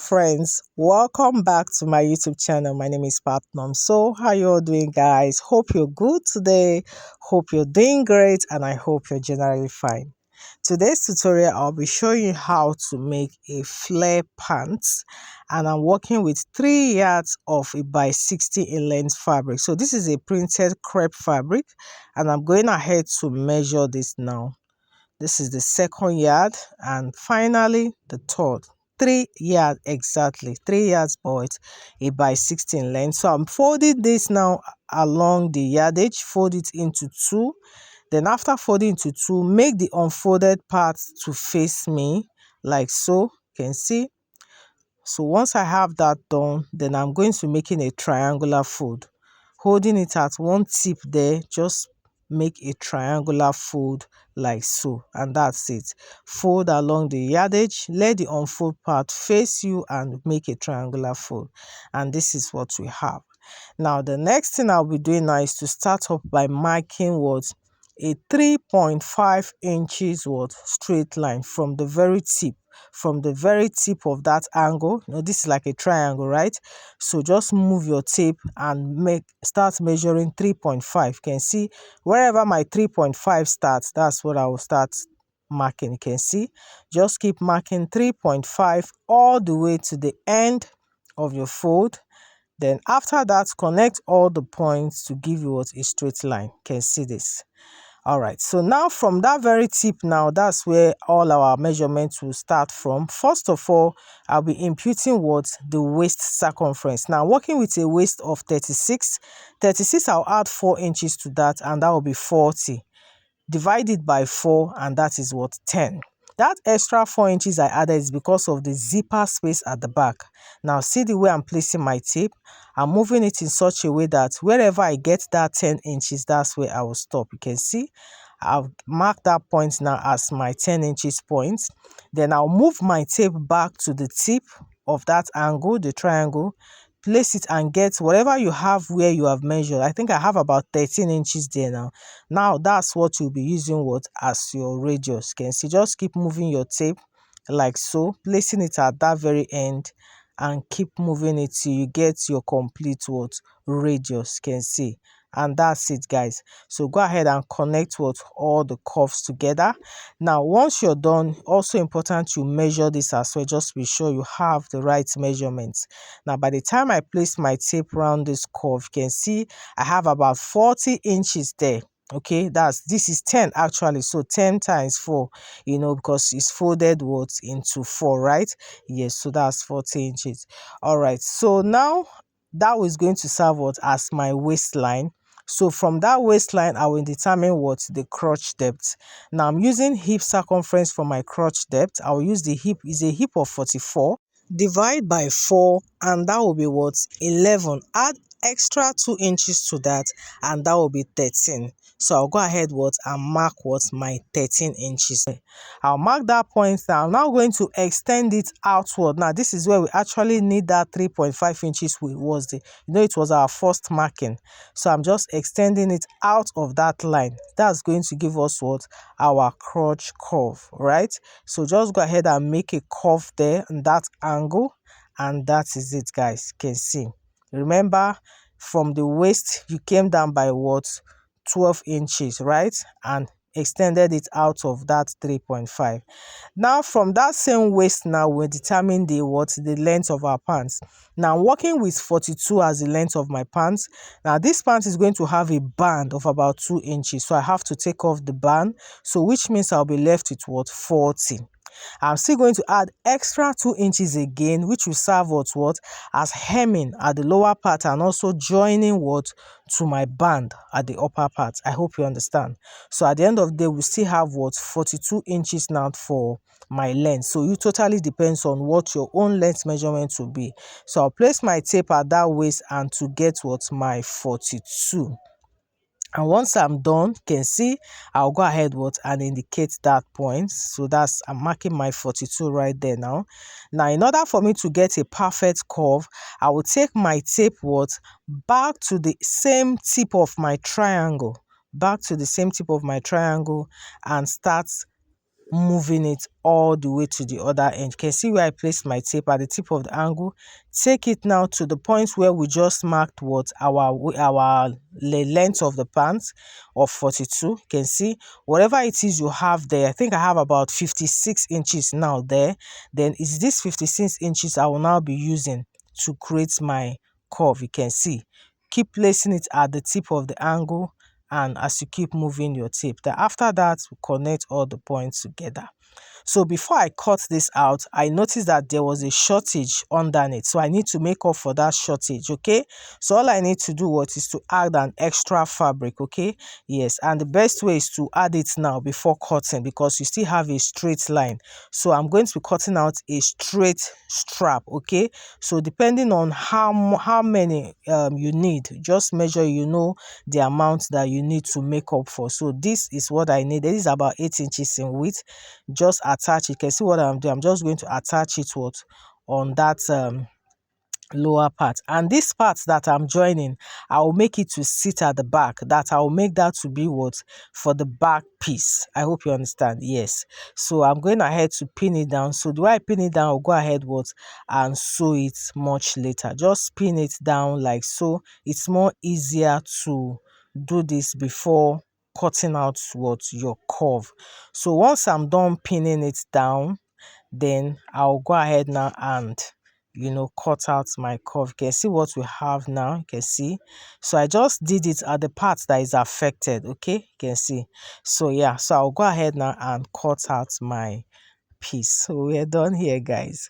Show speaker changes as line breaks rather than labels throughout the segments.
friends, welcome back to my YouTube channel. My name is Patnum. So how you all doing, guys? Hope you're good today. Hope you're doing great, and I hope you're generally fine. Today's tutorial, I'll be showing you how to make a flare pants, and I'm working with 3 yards of a by 60 in length fabric. So this is a printed crepe fabric, and I'm going ahead to measure this now. This is the second yard, and finally the third. 3 yards exactly, 3 yards, but a by 16 length. So I'm folding this now along the yardage, fold it into 2. Then after folding into 2, make the unfolded part to face me like so. You can see. So once I have that done, then I'm going to making a triangular fold, holding it at one tip there. Just make a triangular fold like so, and that's it. Fold along the yardage, let the unfold part face you, and make a triangular fold. And this is what we have. Now the next thing I'll be doing now is to start off by marking what a 3.5 inches straight line from the very tip, of that angle. This is like a triangle, right? So just move your tape and start measuring 3.5. You can see wherever my 3.5 starts, that's what I will start marking. You can see, just keep marking 3.5 all the way to the end of your fold. Then after that, connect all the points to give you a straight line. You can see this. All right, so now from that very tip, now that's where all our measurements will start from. First of all, I'll be imputing the waist circumference. Now working with a waist of 36, I'll add 4 inches to that, and that will be 40. Divided by 4, and that is 10. That extra 4 inches I added is because of the zipper space at the back. Now see the way I'm placing my tape. I'm moving it in such a way that wherever I get that 10 inches, that's where I will stop. You can see I've marked that point now as my 10 inches point. Then I'll move my tape back to the tip of that angle, the triangle, place it and get whatever you have where you have measured. I think I have about 13 inches there now. Now that's what you'll be using as your radius. You can see, just keep moving your tape like so, placing it at that very end, and keep moving it till you get your complete radius. You can see. And that's it, guys. So go ahead and connect all the curves together. Now once you're done, also important you measure this as well. Just be sure you have the right measurements. Now by the time I place my tape around this curve, you can see I have about 40 inches there. Okay, this is 10 actually, so 10 times 4, because it's folded into 4, right? Yes, so that's 40 inches. All right, so now that is going to serve as my waistline. So from that waistline, I will determine the crotch depth. Now I'm using hip circumference for my crotch depth. I will use the hip, is a hip of 44. Divide by 4, and that will be 11. Add extra 2 inches to that, and that will be 13. So I'll go ahead and mark my 13 inches. I'll mark that point now. I'm now going to extend it outward. Now this is where we actually need that 3.5 inches. It was our first marking. So I'm just extending it out of that line. That's going to give us our crotch curve, right? So just go ahead and make a curve there in that angle, and that is it, guys. You can see. Remember, from the waist you came down by 12 inches, right? And extended it out of that 3.5. Now from that same waist, now we'll determine the length of our pants. Now I'm working with 42 as the length of my pants. Now this pant is going to have a band of about 2 inches, so I have to take off the band, so which means I'll be left with 40. I'm still going to add extra 2 inches again, which will serve as hemming at the lower part, and also joining to my band at the upper part. I hope you understand. So at the end of the day, we still have 42 inches now for my length. So it totally depends on what your own length measurement will be. So I'll place my tape at that waist and to get my 42. And once I'm done, you can see I'll go ahead and indicate that point. So I'm marking my 42 right there now. Now in order for me to get a perfect curve, I will take my tape back to the same tip of my triangle, and start moving it all the way to the other end. You can see where I placed my tape at the tip of the angle. Take it now to the point where we just marked what our length of the pants of 42. You can see whatever it is you have there. I think I have about 56 inches now there. Then it's this 56 inches I will now be using to create my curve. You can see, keep placing it at the tip of the angle, and as you keep moving your tape, then after that we connect all the points together. So before I cut this out, I noticed that there was a shortage underneath. So I need to make up for that shortage, okay? So all I need to do is to add an extra fabric, okay? Yes, and the best way is to add it now before cutting, because you still have a straight line. So I'm going to be cutting out a straight strap, okay? So depending on how many you need, just measure, the amount that you need to make up for. So this is what I need. This is about 8 inches in width. Just attach it. You can see what I'm doing. I'm just going to attach it on that lower part, and this part that I'm joining, I will make it to sit at the back. That I will make that to be what for the back piece. I hope you understand. Yes, so I'm going ahead to pin it down. So the way I pin it down, I'll go ahead and sew it much later. Just pin it down like so. It's more easier to do this before cutting out your curve. So once I'm done pinning it down, then I'll go ahead now and cut out my curve. You can see what we have now. You can see, so I just did it at the part that is affected. Okay, you can see. So yeah, so I'll go ahead now and cut out my piece. So we're done here, guys.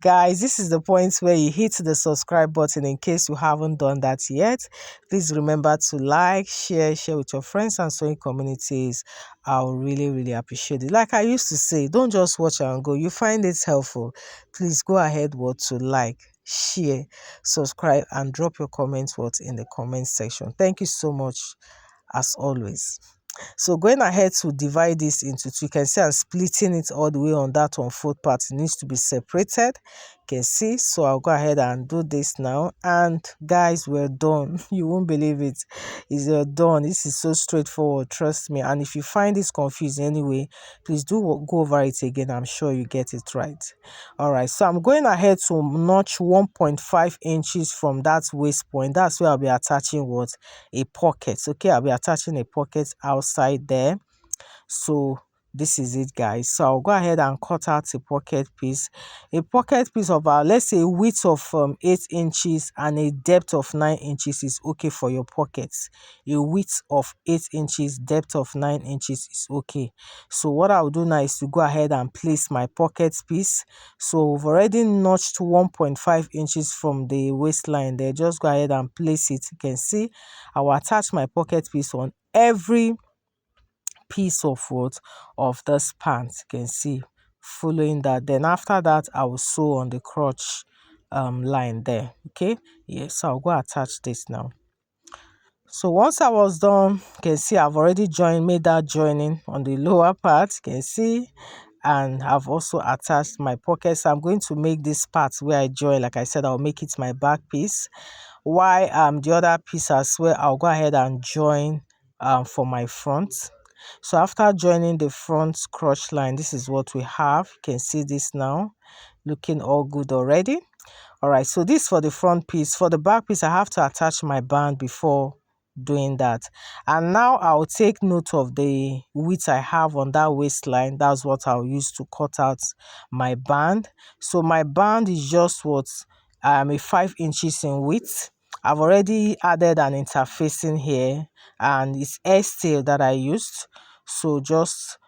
This is the point where you hit the subscribe button in case you haven't done that yet. Please remember to like, share with your friends and sewing communities. I'll really appreciate it. Like I used to say, don't just watch and go. You find it helpful, please go ahead to like, share, subscribe, and drop your comments in the comment section. Thank you so much as always. So going ahead to divide this into two, you can see I'm splitting it all the way on that fourth part. It needs to be separated. You can see. So I'll go ahead and do this now. And guys, we're done. You won't believe it. Done. This is so straightforward. Trust me. And if you find this confusing anyway, please do go over it again. I'm sure you get it right. All right. So I'm going ahead to notch 1.5 inches from that waist point. That's where I'll be attaching a pocket. Okay, I'll be attaching a pocket outside there. So this is it, guys. So I'll go ahead and cut out a pocket piece of let's say width of 8 inches and a depth of 9 inches is okay for your pockets. A width of 8 inches, depth of 9 inches is okay. So what I'll do now is to go ahead and place my pocket piece. So we've already notched 1.5 inches from the waistline there. Just go ahead and place it. You can see I will attach my pocket piece on every piece of this pant. You can see, following that, then after that I will sew on the crotch line there. Okay, yes, so I'll go attach this now. So once I was done, you can see I've already made that joining on the lower part. You can see, and I've also attached my pocket. So I'm going to make this part where I join, like I said, I'll make it my back piece. Why the other piece as well, I'll go ahead and join for my front. So after joining the front crotch line, this is what we have. You can see this now, looking all good already. All right, so this for the front piece. For the back piece, I have to attach my band before doing that. And now I'll take note of the width I have on that waistline. That's what I'll use to cut out my band. So my band is just a 5 inches in width. I've already added an interfacing here, and it's air steel that I used. So just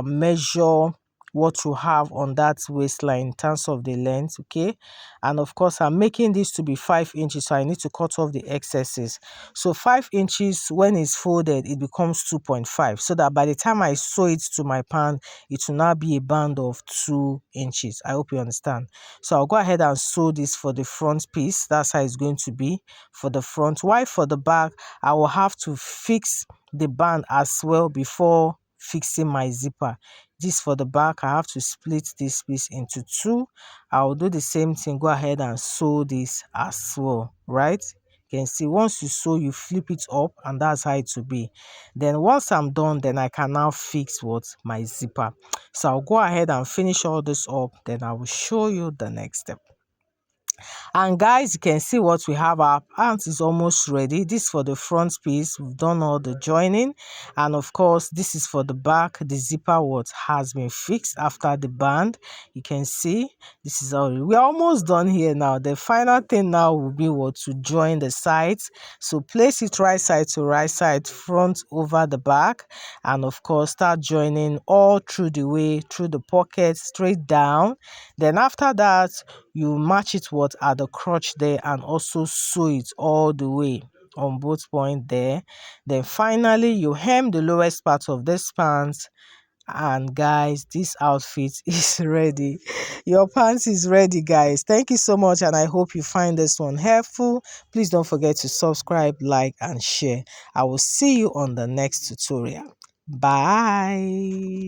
measure what you have on that waistline in terms of the length. Okay, and of course I'm making this to be 5 inches, so I need to cut off the excesses. So 5 inches, when it's folded, it becomes 2.5, so that by the time I sew it to my pant, it will now be a band of 2 inches. I hope you understand. So I'll go ahead and sew this for the front piece. That's how it's going to be for the front. While for the back, I will have to fix the band as well before fixing my zipper. This for the back, I have to split this piece into two. I'll do the same thing, go ahead and sew this as well, right? You can see once you sew, you flip it up, and that's how it will be. Then once I'm done, then I can now fix what my zipper. So I'll go ahead and finish all this up, then I will show you the next step. And guys, you can see what we have. Our pants is almost ready. This for the front piece. We've done all the joining, and of course this is for the back. The zipper what has been fixed after the band. You can see this is all. We're almost done here now. The final thing now will be what to join the sides. So place it right side to right side, front over the back, and of course start joining all through the way, through the pocket, straight down. Then after that, you match it what at the crotch there, and also sew it all the way on both points there. Then finally you hem the lowest part of this pants, and guys, this outfit is ready. Your pants is ready, guys. Thank you so much, and I hope you find this one helpful. Please don't forget to subscribe, like, and share. I will see you on the next tutorial. Bye.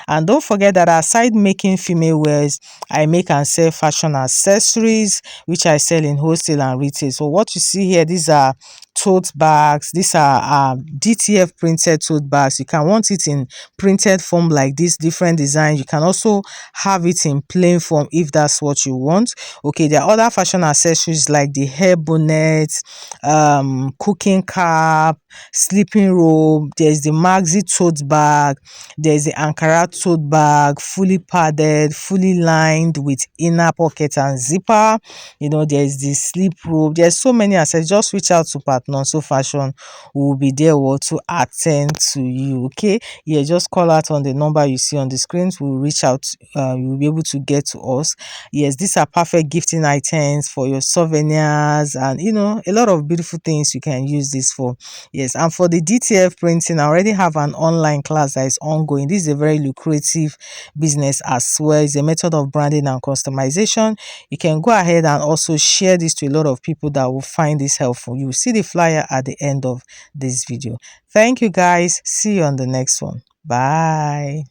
And don't forget that aside making female wears, I make and sell fashion accessories, which I sell in wholesale and retail. So what you see here, these are tote bags. These are DTF printed tote bags. You can want it in printed form like this, different design. You can also have it in plain form if that's what you want. Okay, there are other fashion accessories like the hair bonnet, cooking cap, sleeping robe. There's the maxi tote bag. There's the Ankara tote bag, fully padded, fully lined with inner pocket and zipper. You know, there's the sleep robe. There's so many accessories. Just reach out to Partner So Fashion. We will be there to attend to you. Okay, yeah, just call out on the number you see on the screens. We'll reach out. You will be able to get to us. Yes, these are perfect gifting items for your souvenirs, and you know, a lot of beautiful things you can use this for. Yes, and for the DTF printing, I already have an online class that is ongoing. This is a very lucrative business as well. It's a method of branding and customization. You can go ahead and also share this to a lot of people that will find this helpful. You will see the flyer at the end of this video. Thank you guys. See you on the next one. Bye.